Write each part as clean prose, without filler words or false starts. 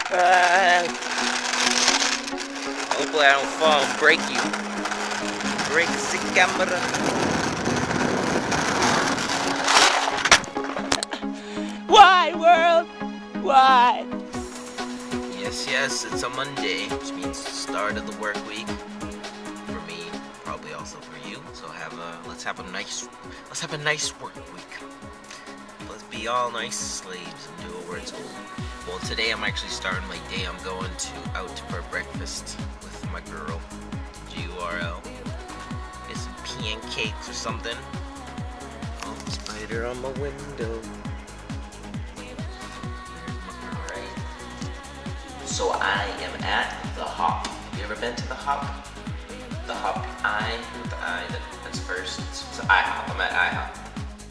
Hopefully I don't fall and break you. Break the camera. Why, world? Why? Yes, it's a Monday, which means the start of the work week. For me, probably also for you. So let's have a nice work week. Let's be all nice slaves and do what we're told. Well, today I'm actually starting my day. I'm going out for breakfast with my girl, GURL. Get some pancakes or something. Oh, spider on my window. So I am at the Hop. You ever been to the Hop? The Hop that's first. So IHOP. I'm at IHOP.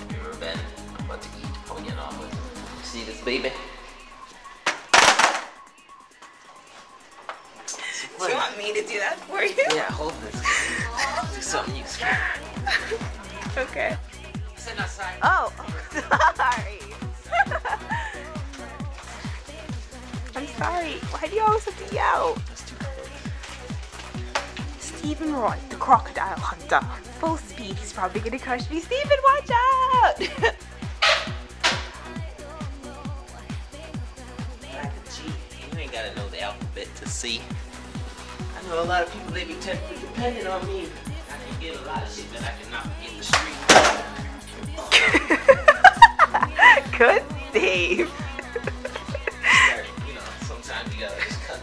Have you ever been? I'm about to eat. Probably getting off with it. See this baby? Do you want me to do that for you? Yeah, hold this. Do something useful. Okay. Sit outside. Oh, sorry. I'm sorry. Why do you always have to yell? Stephen Roy, the crocodile hunter. Full speed. He's probably gonna crush me. Stephen, watch out! You ain't gotta know the alphabet to see. I know a lot of people, they be depending on me. I can get a lot of shit that I cannot get in the street. Good save. You know, sometimes you gotta just cut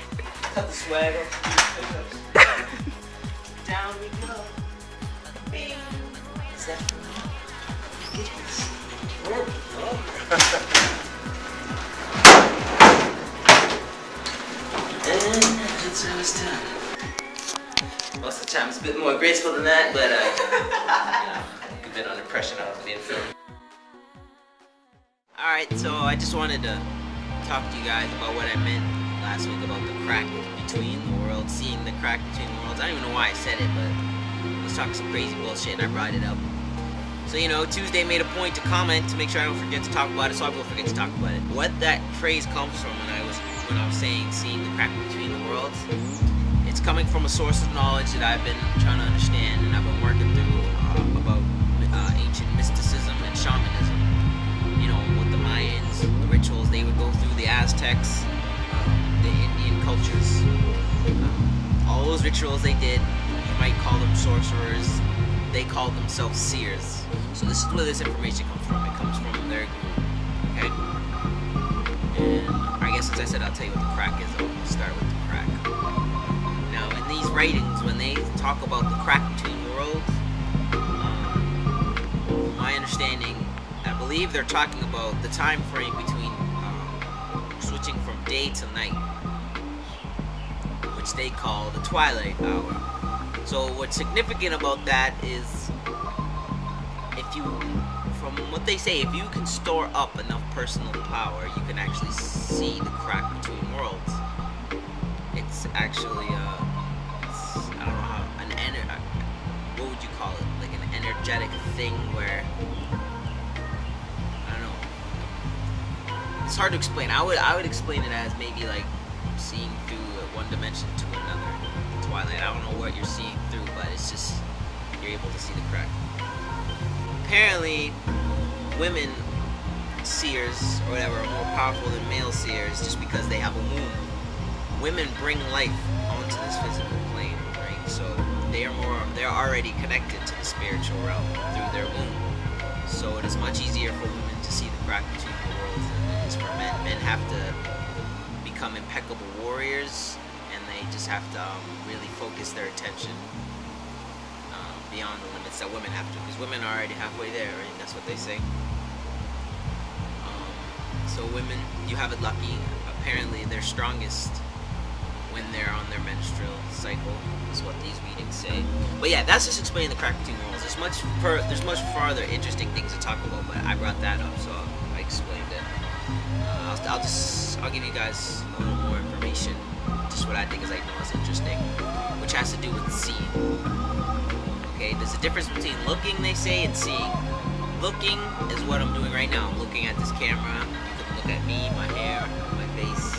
the swag off. Down we go. Bing. Is that for me? Get this. And that's how it's done. Most of the time it's a bit more graceful than that, but you know, a bit under pressure now being filmed. Alright, so I just wanted to talk to you guys about what I meant last week about the crack between the worlds, seeing the crack between the worlds. I don't even know why I said it, but I was talking some crazy bullshit and I brought it up. So, you know, Tuesday made a point to comment to make sure I don't forget to talk about it, so I will forget to talk about it. What that phrase comes from when I was saying seeing the crack between the worlds, it's coming from a source of knowledge that I've been trying to understand and I've been working through about ancient mysticism and shamanism. You know, with the Mayans, the rituals they would go through, the Aztecs, the Indian cultures, all those rituals they did. You might call them sorcerers. They called themselves seers. So this is where this information comes from. It comes from their group. Okay? And I guess as I said, I'll tell you what the crack is. I'll start with the crack. Now, in these writings, when they talk about the crack between worlds, my understanding, I believe they're talking about the time frame between switching from day to night, which they call the twilight hour. So what's significant about that is, if you, from what they say, if you can store up enough personal power, you can actually see the crack between worlds. It's actually, I don't know how, what would you call it? Like an energetic thing where, I don't know. It's hard to explain. I would explain it as maybe like seeing through one dimension to another. Twilight. I don't know what you're seeing through, but it's just you're able to see the crack. Apparently, women seers or whatever are more powerful than male seers just because they have a womb. Women bring life onto this physical plane, right? So they're already connected to the spiritual realm through their womb. So it is much easier for women to see the crack between the worlds than it is for men. Men have to become impeccable warriors, and they just have to really focus their attention beyond the limits that women have to, because women are already halfway there, right? That's what they say. So women, you have it lucky. Apparently they're strongest when they're on their menstrual cycle, is what these readings say. But yeah, that's just explaining the crack between worlds. There's much farther interesting things to talk about, but I brought that up, so I explained it. I'll give you guys a little more information, just what I think is interesting, which has to do with seeing. Okay, there's a difference between looking, they say, and seeing. Looking is what I'm doing right now. I'm looking at this camera. You can look at me, my hair, my face.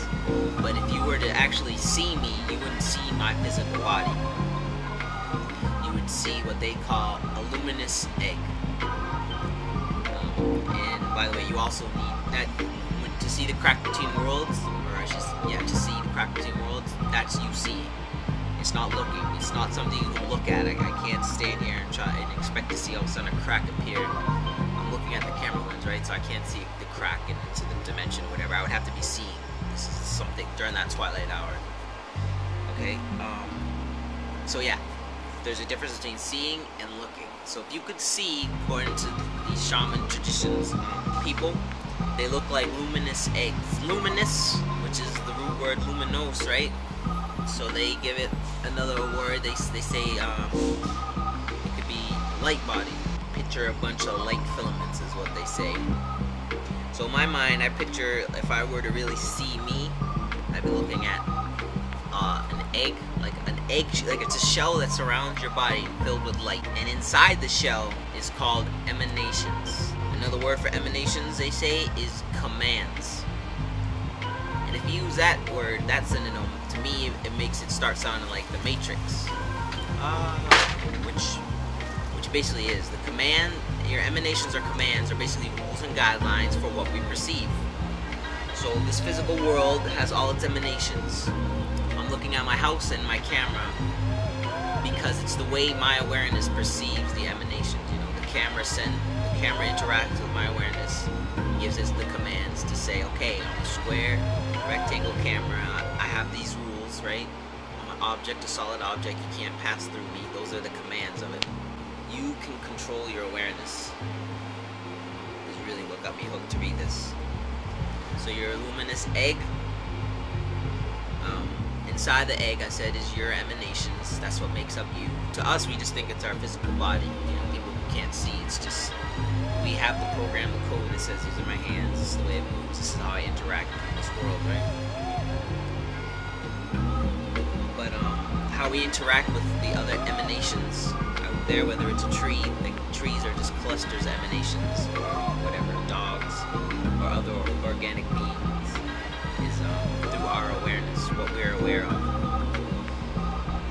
But if you were to actually see me, you wouldn't see my physical body. You would see what they call a luminous egg. And by the way, you also need that to see the crack between worlds, or to see the crack between worlds. That's you seeing. It's not looking. It's not something you can look at. I can't stand here and try and expect to see all of a sudden a crack appear. I'm looking at the camera lens, right? So I can't see the crack into the dimension or whatever. I would have to be seeing. This is something during that twilight hour. Okay. So yeah, there's a difference between seeing and looking. So if you could see, according to these shaman traditions, people, they look like luminous eggs. Luminous, which is the root word luminos, right? So they give it another word. They say it could be light body. Picture a bunch of light filaments is what they say. So in my mind, I picture if I were to really see me, I'd be looking at an egg, like it's a shell that surrounds your body filled with light. And inside the shell is called emanations. Another word for emanations, they say, is commands. And if you use that word, that synonym, to me, it makes it start sounding like the Matrix. Which basically is the command. Your emanations or commands are basically rules and guidelines for what we perceive. So this physical world has all its emanations. I'm looking at my house and my camera because it's the way my awareness perceives the emanations. You know, the camera interacts with my awareness, gives us the commands to say, okay, I'm a square, rectangle camera. I have these rules, right? I'm an object, a solid object. You can't pass through me. Those are the commands of it. You can control your awareness. This is really what got me hooked to read this. So your luminous egg. Inside the egg, I said, is your emanations. That's what makes up you. To us, we just think it's our physical body. You know, people who can't see. It's just we have the program, the code that says these are my hands. This is the way it moves. This is how I interact in this world, right? But how we interact with the other emanations out there, whether it's a tree, the trees are just clusters of emanations, or whatever, dogs, or other organic beings, is through our awareness, what we're aware of.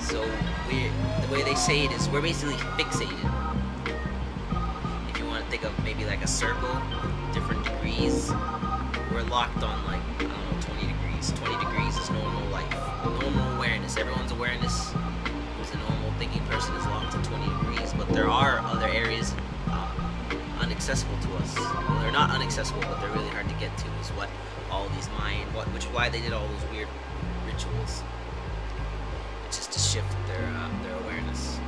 So the way they say it is we're basically fixated. If you want to think of maybe like a circle, different degrees, we're locked on like, I don't know, 20 degrees. 20 degrees is normal life, normal awareness. Everyone's awareness, who's a normal thinking person, is locked to 20 degrees. But there are other areas inaccessible to us. Well, they're not inaccessible, but they're really hard to get to. Is what all these Mayan, which is why they did all those weird rituals. It's just to shift their awareness.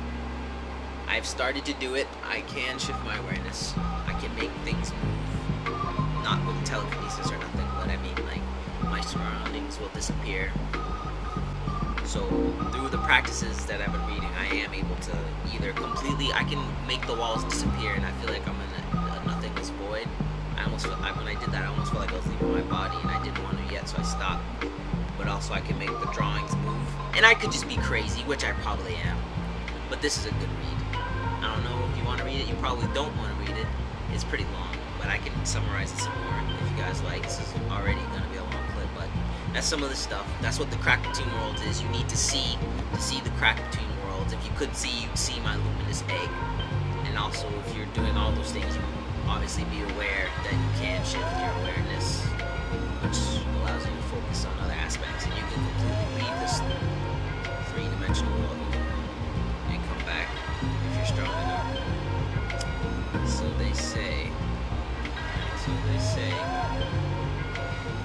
I've started to do it. I can shift my awareness. I can make things move. Not with telekinesis or nothing, but I mean like my surroundings will disappear. So through the practices that I've been reading, I am able to either completely, I can make the walls disappear and I feel like I'm in a nothingness void. When I did that, I almost felt like I was leaving my body and I didn't want to yet, so I stopped. But also I can make the drawings move. And I could just be crazy, which I probably am. But this is a good read. I don't know if you want to read it. You probably don't want to read it. It's pretty long, but I can summarize it some more if you guys like. This is already going to be a long clip, but that's some of the stuff. That's what the crack between worlds is. You need to see the crack between worlds. If you could see, you'd see my luminous egg. And also, if you're doing all those things, you obviously be aware that you can shift your awareness, which allows you to focus on other aspects, and you can completely leave this three-dimensional world and come back if you're strong enough. So they say.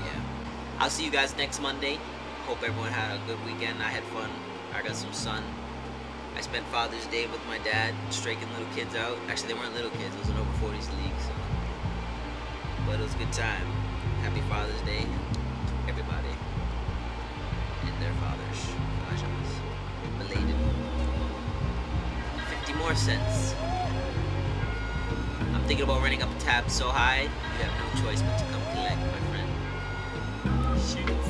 Yeah. I'll see you guys next Monday. Hope everyone had a good weekend. I had fun. I got some sun. I spent Father's Day with my dad, striking little kids out. Actually, they weren't little kids. It was an over 40s league, so. But it was a good time. Happy Father's Day to everybody and their fathers. Belated. 50 more cents. I'm thinking about running up a tab so high, you have no choice but to come collect, my friend. Shoot.